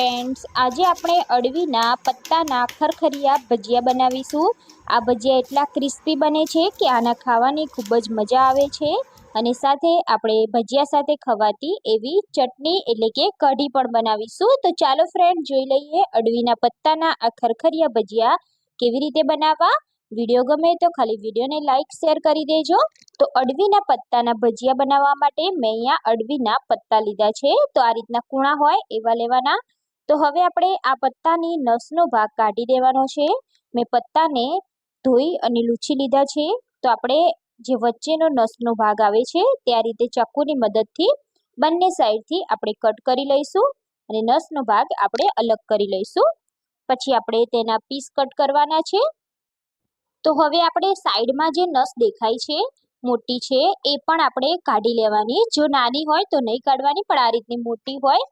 Friends, આજે આપણે અળવીના પત્તાના ખરખરિયા ભજીયા બનાવીશું। આ ભજીયા એટલા ક્રિસ્પી બને છે કે આના ખાવાની ખૂબ જ મજા આવે છે। અને સાથે આપણે ભજીયા સાથે ખવાતી એવી ચટણી એટલે કે કઢી પણ બનાવીશું। તો ચાલો ફ્રેન્ડ, જોઈ લઈએ અળવીના પત્તાના આ ખરખરિયા ભજીયા કેવી રીતે બનાવવા। વિડીયો ગમે તો ખાલી વિડીયોને લાઈક શેર કરી દેજો। તો અળવીના પત્તાના ભજીયા બનાવવા માટે મેં અહીંયા અળવીના પત્તા લીધા છે। તો આ રીતના કૂણા હોય એવા લેવાના। તો હવે આપણે આ પત્તાની નસનો ભાગ કાઢી દેવાનો છે। મેં પત્તાને ધોઈ અને લૂછી લીધા છે। તો આપણે જે વચ્ચેનો નસનો ભાગ આવે છે તે આ રીતે ચાકુની મદદથી બંને સાઈડથી આપણે કટ કરી લઈશું અને નસનો ભાગ આપણે અલગ કરી લઈશું। પછી આપણે તેના પીસ કટ કરવાના છે। તો હવે આપણે સાઈડમાં જે નસ દેખાય છે મોટી છે એ પણ આપણે કાઢી લેવાની। જો નાની હોય તો નહીં કાઢવાની, પણ આ રીતની મોટી હોય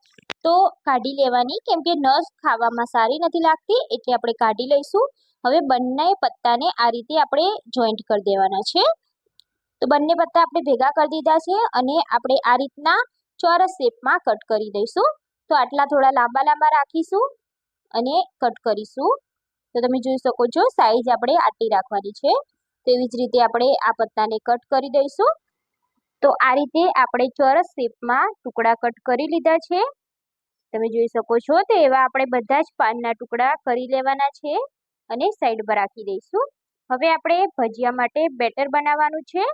તો કાઢી લેવાની, કેમ કે નસ ખાવામાં સારી નથી લાગતી, એટલે આપણે કાઢી લઈશું। હવે બંને પત્તાને આ રીતે આપણે જોઈન્ટ કરી દેવાના છે। તો બંને પત્તા આપણે ભેગા કરી દીધા છે અને આપણે આ રીતના ચોરસ શેપમાં કટ કરી દઈશું। તો આટલા થોડા લાંબા લાંબા રાખીશું અને કટ કરીશું। તો તમે જોઈ શકો છો સાઈઝ આપણે આટલી રાખવાની છે। તેવી જ રીતે આપણે આ પત્તાને કટ કરી દઈશું। તો આ રીતે આપણે ચોરસ શેપમાં ટુકડા કટ કરી લીધા છે। તમે જોઈ શકો છો તો એવા આપણે બધા જ પાનના ટુકડા કરી લેવાના છે અને સાઈડ પર રાખી દઈશું। હવે આપણે ભજીયા માટે બેટર બનાવવાનું છે।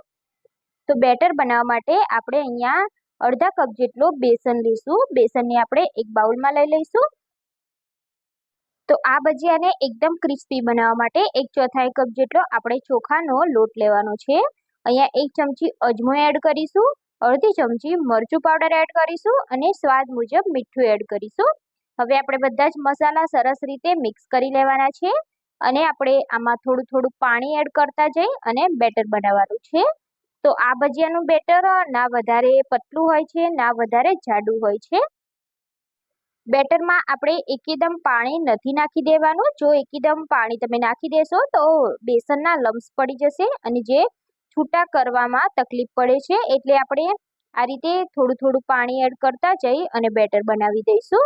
તો બેટર બનાવવા માટે આપણે અહીંયા અડધા કપ જેટલો બેસન લઈશું। બેસનને આપણે એક બાઉલમાં લઈ લઈશું। તો આ ભજીયાને એકદમ ક્રિસ્પી બનાવવા માટે 1/4 કપ જેટલો આપણે ચોખાનો લોટ લેવાનો છે। અહીંયા 1 ચમચી અજમો એડ કરીશું, અડધી ચમચી મરચું પાવડર એડ કરીશું અને સ્વાદ મુજબ મીઠું એડ કરીશું। હવે આપણે બધા જ મસાલા સરસ રીતે મિક્સ કરી લેવાના છે અને આપણે આમાં થોડું થોડું પાણી એડ કરતા જઈ અને બેટર બનાવવાનું છે। તો આ ભજીયાનું બેટર ના વધારે પતલું હોય છે ના વધારે જાડું હોય છે। બેટરમાં આપણે એકદમ પાણી નથી નાખી દેવાનું। જો એકદમ પાણી તમે નાખી દેશો તો બેસનના લમ્સ પડી જશે અને જે છૂટા કરવામાં તકલીફ પડે છે, એટલે આપણે આ રીતે થોડું થોડું પાણી એડ કરતા જઈ અને બેટર બનાવી દઈશું।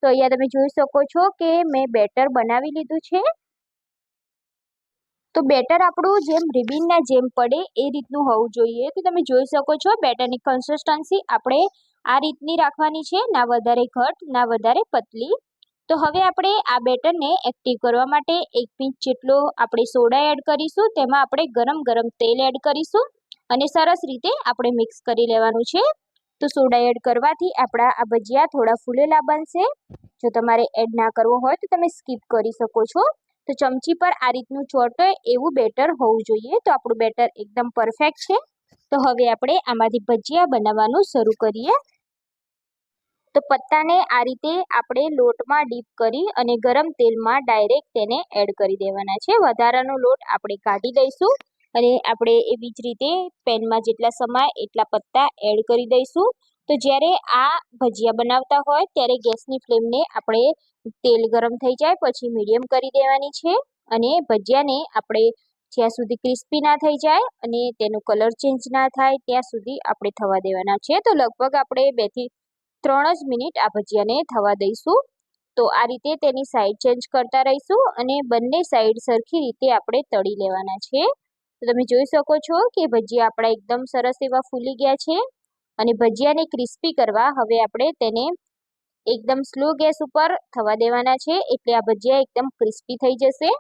તો અહીંયા તમે જોઈ શકો છો કે મેં બેટર બનાવી લીધું છે। તો બેટર આપણું જેમ રિબિનના જેમ પડે એ રીતનું હોવું જોઈએ। તો તમે જોઈ શકો છો બેટરની કન્સિસ્ટન્સી આપણે આ રીતની રાખવાની છે, ના વધારે ઘટ ના વધારે પતલી। તો હવે આપણે આ બેટરને એક્ટિવ કરવા માટે 1 પિંચ જેટલો આપણે સોડા એડ કરીશું। તેમાં આપણે ગરમ ગરમ તેલ એડ કરીશું અને સરસ રીતે આપણે મિક્સ કરી લેવાનું છે। તો સોડા એડ કરવાથી આપણા આ ભજીયા થોડા ફૂલેલા બનશે। જો તમારે એડ ના કરવો હોય તો તમે સ્કીપ કરી શકો છો। તો ચમચી પર આ રીતનું ચોંટે એવું બેટર હોવું જોઈએ। તો આપણું બેટર એકદમ પરફેક્ટ છે। તો હવે આપણે આમાંથી ભજીયા બનાવવાનું શરૂ કરીએ। તો પત્તાને આ રીતે આપણે લોટમાં ડીપ કરી અને ગરમ તેલમાં ડાયરેક્ટ તેને એડ કરી દેવાના છે। વધારાનો લોટ આપણે કાઢી દઈશું અને આપણે એવી જ રીતે પેનમાં જેટલા સમાય એટલા પત્તા એડ કરી દઈશું। તો જ્યારે આ ભજીયા બનાવતા હોય ત્યારે ગેસની ફ્લેમને આપણે તેલ ગરમ થઈ જાય પછી મીડિયમ કરી દેવાની છે અને ભજીયાને આપણે જ્યાં સુધી ક્રિસ્પી ના થઈ જાય અને તેનો કલર ચેન્જ ના થાય ત્યાં સુધી આપણે થવા દેવાના છે। તો લગભગ આપણે 2 થી 3 જ મિનિટ આ ભજીયાને થવા દઈશું। તો આ રીતે તેની સાઈડ ચેન્જ કરતા રહીશું અને બંને સાઈડ સરખી રીતે આપણે તળી લેવાના છે। તો તમે જોઈ શકો છો કે ભજીયા આપણા એકદમ સરસ એવા ફૂલી ગયા છે અને ભજીયાને ક્રિસ્પી કરવા હવે આપણે તેને એકદમ સ્લો ગેસ ઉપર થવા દેવાના છે, એટલે આ ભજીયા એકદમ ક્રિસ્પી થઈ જશે।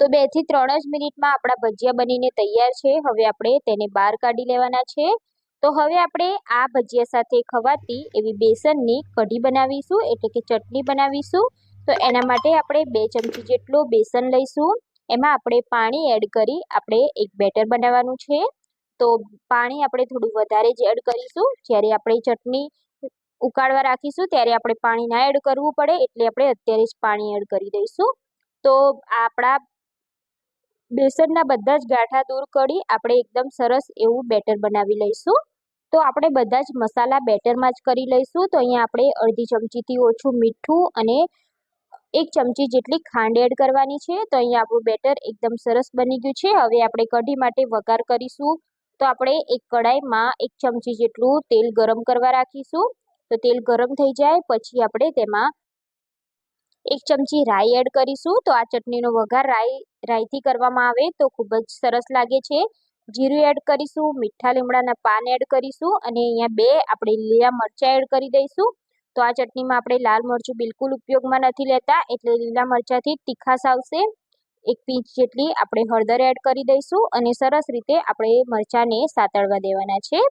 તો 2 થી 3 જ મિનિટમાં આપણા ભજીયા બનીને તૈયાર છે। હવે આપણે તેને બહાર કાઢી લેવાના છે। તો હવે આપણે આ ભજીયા સાથે ખવાતી એવી બેસનની કઢી બનાવીશું, એટલે કે ચટણી બનાવીશું। તો એના માટે આપણે 2 ચમચી જેટલું બેસન લઈશું। એમાં આપણે પાણી એડ કરી આપણે એક બેટર બનાવવાનું છે। તો પાણી આપણે થોડું વધારે જ એડ કરીશું। જ્યારે આપણે ચટણી ઉકાળવા રાખીશું ત્યારે આપણે પાણી ના એડ કરવું પડે, એટલે આપણે અત્યારે જ પાણી એડ કરી દઈશું। તો આપણા બેસનના બધા જ ગાંઠા દૂર કરી આપણે એકદમ સરસ એવું બેટર બનાવી લઈશું। તો આપણે બધા જ મસાલા બેટરમાં જ કરી લઈશું। તો અહીંયા આપણે અડધી ચમચીથી ઓછું મીઠું અને 1 ચમચી જેટલી ખાંડ એડ કરવાની છે। તો અહીંયા આપણું બેટર એકદમ સરસ બની ગયું છે। હવે આપણે કઢી માટે વઘાર કરીશું। તો આપણે એક કડાઈમાં 1 ચમચી જેટલું તેલ ગરમ કરવા રાખીશું તો તેલ ગરમ થઈ જાય પછી આપણે તેમાં 1 ચમચી રાઈ એડ કરીશું. તો આ ચટણીનો વઘાર રાઈથી કરવામાં આવે તો ખૂબ જ સરસ લાગે છે. જીરું એડ કરીશું, મીઠા લીમડાના પાન એડ કરીશું અને અહીંયા 2 આપણે લીલા મરચાં એડ કરી દઈશું. તો આ ચટણીમાં આપણે લાલ મરચું બિલકુલ ઉપયોગમાં નથી લેતા, એટલે લીલા મરચાંથી તીખાશ આવશે. 1 પીંચ જેટલી આપણે હળદર એડ કરી દઈશું અને સરસ રીતે આપણે મરચાંને સાતળવા દેવાના છે.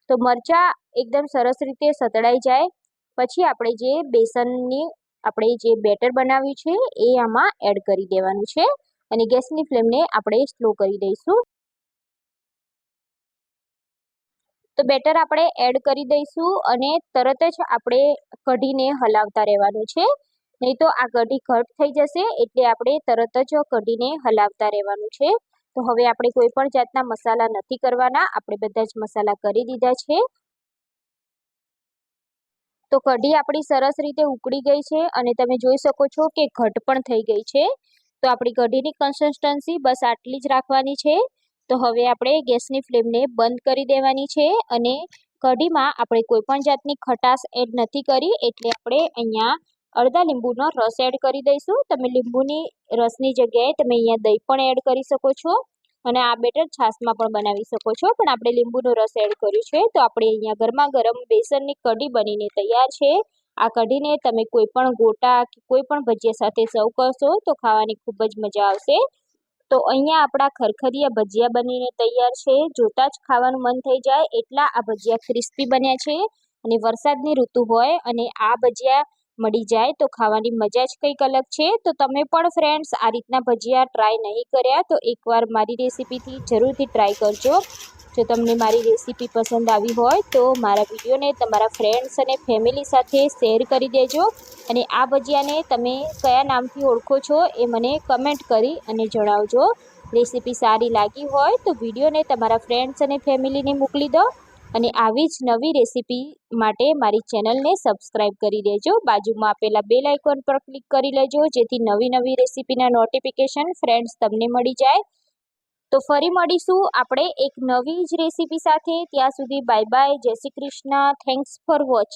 તો મરચાં એકદમ સરસ રીતે સતળાઈ જાય પછી આપણે જે બેસનની આપણે જે બેટર બનાવ્યું છે એ આમાં એડ કરી દેવાનું છે અને ગેસની ફ્લેમને આપણે સ્લો કરી દઈશું. તો બેટર આપણે એડ કરી દઈશું અને તરત જ આપણે કઢીને હલાવતા રહેવાનું છે, નહીં તો આ કઢી ઘટ થઈ જશે, એટલે આપણે તરત જ કઢીને હલાવતા રહેવાનું છે. તો હવે આપણે કોઈ પણ જાતના મસાલા નથી કરવાના, આપણે બધા જ મસાલા કરી દીધા છે. તો કઢી આપણી સરસ રીતે ઉકળી ગઈ છે અને તમે જોઈ શકો છો કે ઘટ પણ થઈ ગઈ છે. તો આપણી કઢીની કન્સિસ્ટન્સી બસ આટલી જ રાખવાની છે. તો હવે આપણે ગેસની ફ્લેમને બંધ કરી દેવાની છે અને કઢીમાં આપણે કોઈ પણ જાતની ખટાશ એડ નથી કરી, એટલે આપણે અહીંયા અડધા લીંબુનો રસ એડ કરી દઈશું. તમે લીંબુની રસની જગ્યાએ તમે અહીંયા દહીં પણ એડ કરી શકો છો અને આ બેટર છાશમાં પણ બનાવી શકો છો, પણ આપણે લીંબુનો રસ એડ કર્યું છે. તો આપણે અહીંયા ગરમા ગરમ બેસનની કઢી બનીને તૈયાર છે. આ કઢીને તમે કોઈ પણ ગોટા કે કોઈ પણ ભજીયા સાથે સર્વ કરશો તો ખાવાની ખૂબ જ મજા આવશે. તો અહીંયા આપણા ખરખરિયા ભજીયા બનીને તૈયાર છે. જોતાં જ ખાવાનું મન થઈ જાય એટલા આ ભજીયા ક્રિસ્પી બન્યા છે અને વરસાદની ઋતુ હોય અને આ ભજીયા મળી જાય તો ખાવાની મજા જ કંઈક અલગ છે. તો તમે પણ ફ્રેન્ડ્સ આ રીતના ભજીયા ટ્રાય નહીં કર્યા તો એકવાર મારી રેસીપીથી જરૂરથી ટ્રાય કરજો. જો તમને મારી રેસીપી પસંદ આવી હોય તો મારા વિડીયોને તમારા ફ્રેન્ડ્સ અને ફેમિલી સાથે શેર કરી દેજો અને આ ભજીયાને તમે કયા નામથી ઓળખો છો એ મને કમેન્ટ કરી અને જણાવજો. રેસીપી સારી લાગી હોય તો વિડીયોને તમારા ફ્રેન્ડ્સ અને ફેમિલીને મોકલી દો અને આવી જ નવી રેસીપી માટે મારી ચેનલને સબસ્ક્રાઈબ કરી દેજો. બાજુમાં આપેલા બેલ આઇકોન પર ક્લિક કરી લેજો જેથી નવી રેસીપીના નોટિફિકેશન ફ્રેન્ડ્સ તમને મળી જાય. તો ફરી મળીશું આપણે એક નવી જ રેસીપી સાથે. ત્યાં સુધી બાય બાય, જય Shri Krishna, thanks for watching.